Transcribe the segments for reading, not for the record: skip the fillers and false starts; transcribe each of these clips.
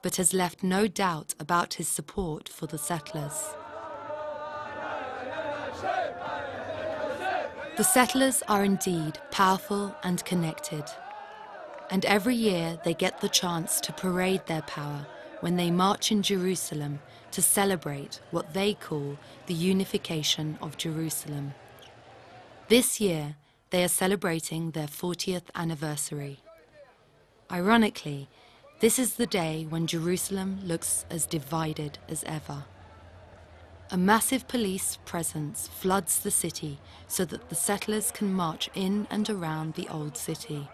but has left no doubt about his support for the settlers. The settlers are indeed powerful and connected, and every year they get the chance to parade their power when they march in Jerusalem to celebrate what they call the unification of Jerusalem. This year, they are celebrating their 40th anniversary. Ironically, this is the day when Jerusalem looks as divided as ever. A massive police presence floods the city so that the settlers can march in and around the old city.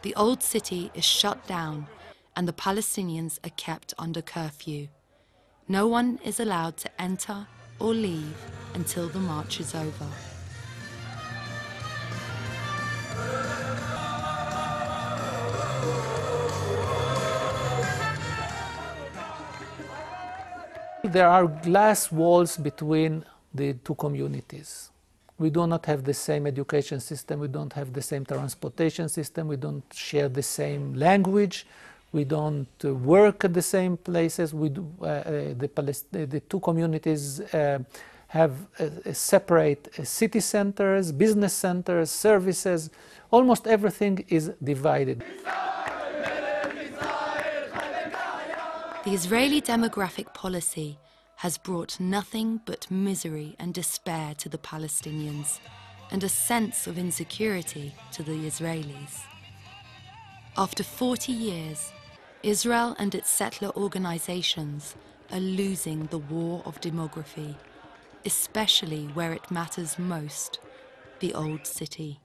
The old city is shut down and the Palestinians are kept under curfew. No one is allowed to enter or leave until the march is over. There are glass walls between the two communities. We do not have the same education system, we don't have the same transportation system, we don't share the same language, we don't work at the same places. The two communities have separate city centers, business centers, services. Almost everything is divided. The Israeli demographic policy has brought nothing but misery and despair to the Palestinians and a sense of insecurity to the Israelis. After 40 years, Israel and its settler organizations are losing the war of demography, especially where it matters most, the Old City.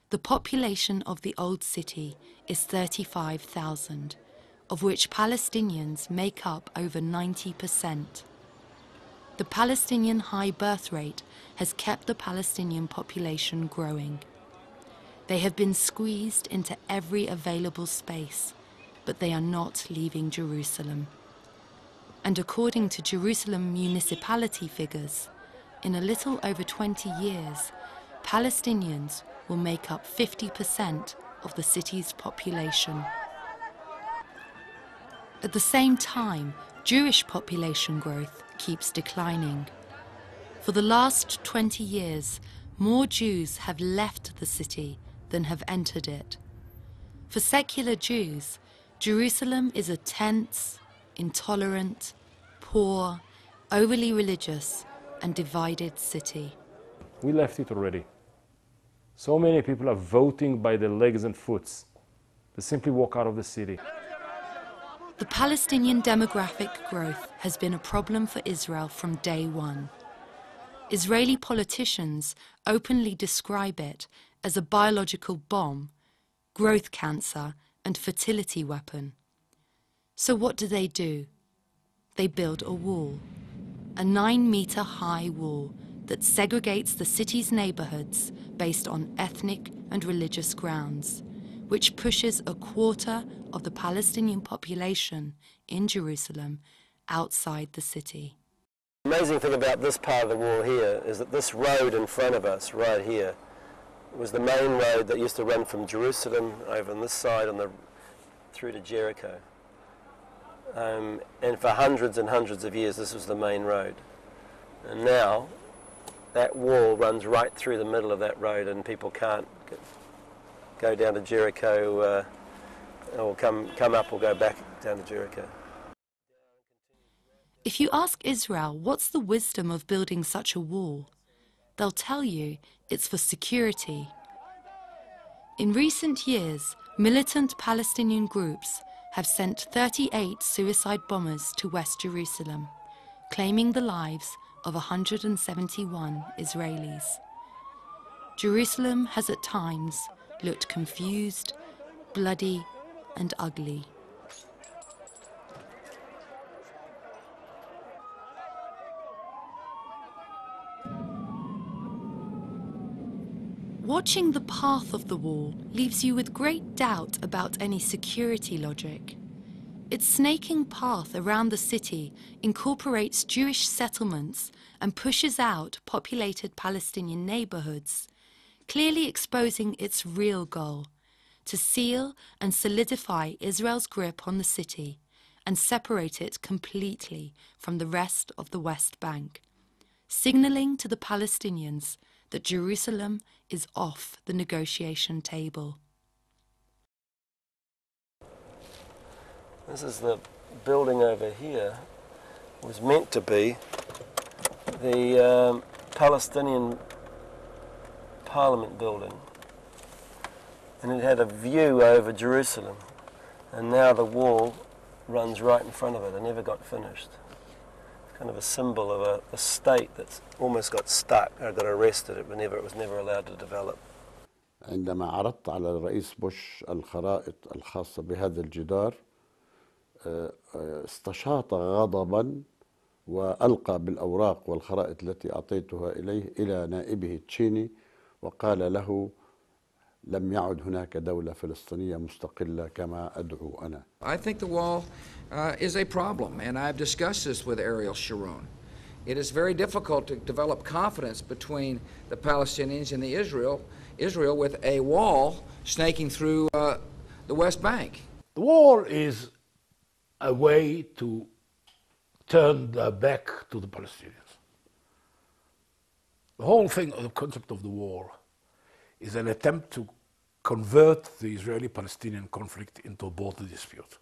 The population of the Old City is 35,000, of which Palestinians make up over 90%. The Palestinian high birth rate has kept the Palestinian population growing. They have been squeezed into every available space, but they are not leaving Jerusalem. And according to Jerusalem municipality figures, in a little over 20 years, Palestinians will make up 50% of the city's population. At the same time, Jewish population growth keeps declining. For the last 20 years, more Jews have left the city than have entered it. For secular Jews, Jerusalem is a tense, intolerant, poor, overly religious, and divided city. We left it already. So many people are voting by their legs and foots. They simply walk out of the city. The Palestinian demographic growth has been a problem for Israel from day one. Israeli politicians openly describe it as a biological bomb, growth cancer, and fertility weapon. So what do? They build a wall, a 9-meter high wall that segregates the city's neighborhoods based on ethnic and religious grounds, which pushes a quarter of the Palestinian population in Jerusalem outside the city. The amazing thing about this part of the wall here is that this road in front of us, right here, was the main road that used to run from Jerusalem over on this side through to Jericho. And for hundreds and hundreds of years this was the main road. And now that wall runs right through the middle of that road and people can't go down to Jericho or come up or go back down to Jericho. If you ask Israel what's the wisdom of building such a wall, they'll tell you it's for security. In recent years, militant Palestinian groups have sent 38 suicide bombers to West Jerusalem, claiming the lives of 171 Israelis. Jerusalem has at times looked confused, bloody, and ugly. Watching the path of the wall leaves you with great doubt about any security logic. Its snaking path around the city incorporates Jewish settlements and pushes out populated Palestinian neighborhoods, clearly exposing its real goal, to seal and solidify Israel's grip on the city and separate it completely from the rest of the West Bank, signaling to the Palestinians that Jerusalem is off the negotiation table. This is the building over here. It was meant to be the Palestinian Parliament building, and it had a view over Jerusalem, and now the wall runs right in front of it. It never got finished. It's kind of a symbol of a state that's almost got stuck or got arrested. It was never allowed to develop. عندما عرضت على الرئيس بوش الخرائط الخاصة بهذا الجدار استشاط غضبا وألقى بالأوراق والخرائط التي أعطيتها إليه إلى نائبه تشيني وقال له لم يعد هناك دولة فلسطينية مستقلة كما أدعو أنا. I think the wall is a problem, and I've discussed this with Ariel Sharon. It is very difficult to develop confidence between the Palestinians and the Israel with a wall snaking through the West Bank. The wall is a way to turn their back to the Palestinians. The whole thing, the concept of the war, is an attempt to convert the Israeli-Palestinian conflict into a border dispute.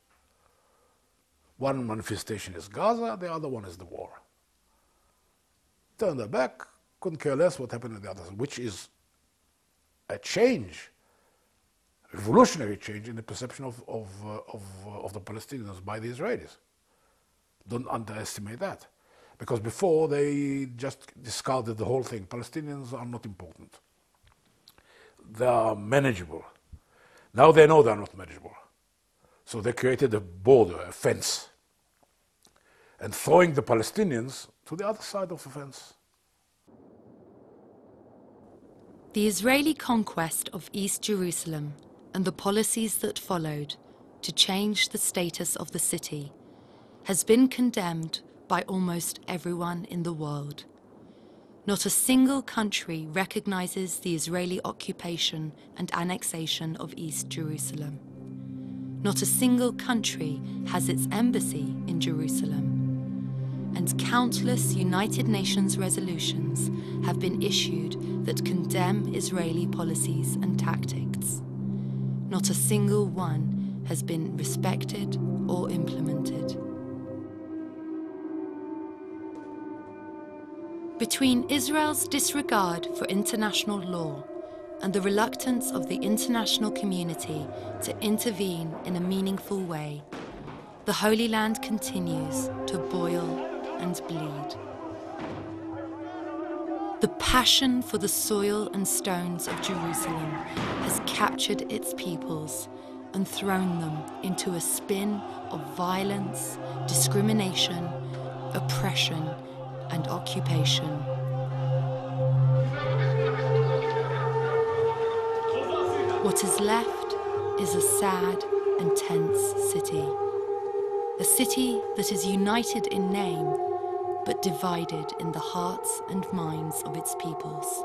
One manifestation is Gaza, the other one is the war. Turn their back, couldn't care less what happened in the other side, which is a change, revolutionary change in the perception of the Palestinians by the Israelis. Don't underestimate that. Because before they just discarded the whole thing. Palestinians are not important. They are manageable. Now they know they are not manageable. So they created a border, a fence, and throwing the Palestinians to the other side of the fence. The Israeli conquest of East Jerusalem and the policies that followed to change the status of the city has been condemned by almost everyone in the world. Not a single country recognizes the Israeli occupation and annexation of East Jerusalem. Not a single country has its embassy in Jerusalem. And countless United Nations resolutions have been issued that condemn Israeli policies and tactics. Not a single one has been respected or implemented. Between Israel's disregard for international law and the reluctance of the international community to intervene in a meaningful way, the Holy Land continues to boil and bleed. The passion for the soil and stones of Jerusalem has captured its peoples and thrown them into a spin of violence, discrimination, oppression, and occupation. What is left is a sad and tense city. A city that is united in name, but divided in the hearts and minds of its peoples.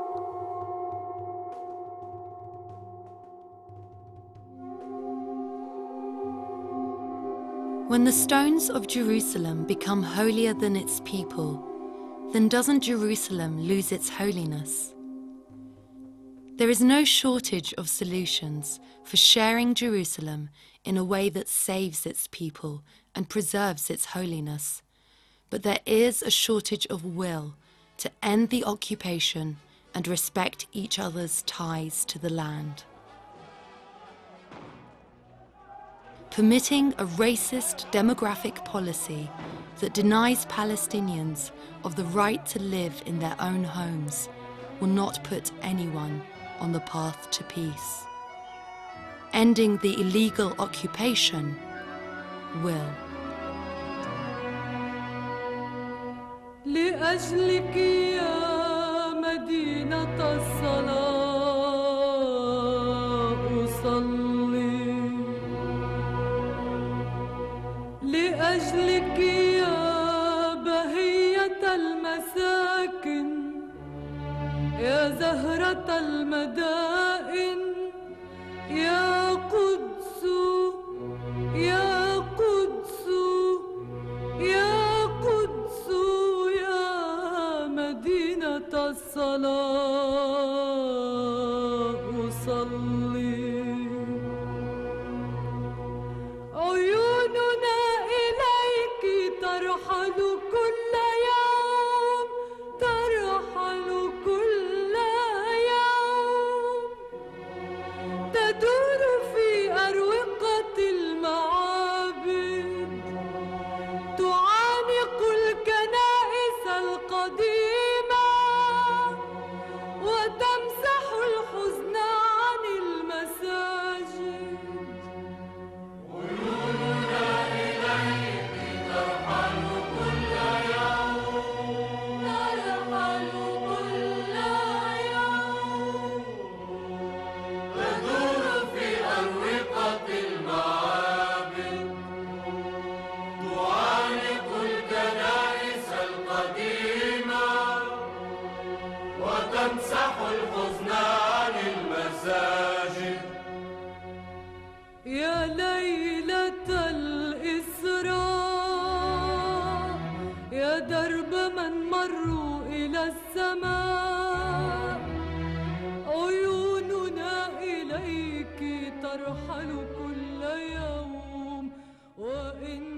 When the stones of Jerusalem become holier than its people, then doesn't Jerusalem lose its holiness? There is no shortage of solutions for sharing Jerusalem in a way that saves its people and preserves its holiness, but there is a shortage of will to end the occupation and respect each other's ties to the land. Permitting a racist demographic policy that denies Palestinians of the right to live in their own homes will not put anyone on the path to peace. Ending the illegal occupation will. لأجلك يا مدينة الصلاة أصلي لأجلك يا بهية المساكن يا زهرة المدائن يا يا قدس يا قدس يا مدينة الصلاة أصلي عيوننا إليك ترحل كل يوم ترحل كل يوم تدور في أروقة المعابد تعانق الكنائس القديمة وتمسح الحزن عن المساجد عيوننا إليك ترحل كل يوم ترحل كل يوم تدور في أروقة المعابد تعانق الكنائس القديمة وتمسح الحزن عن المساجد يا ليلة الإسراء يا درب من مروا إلى السماء عيوننا إليك ترحل كل يوم وإن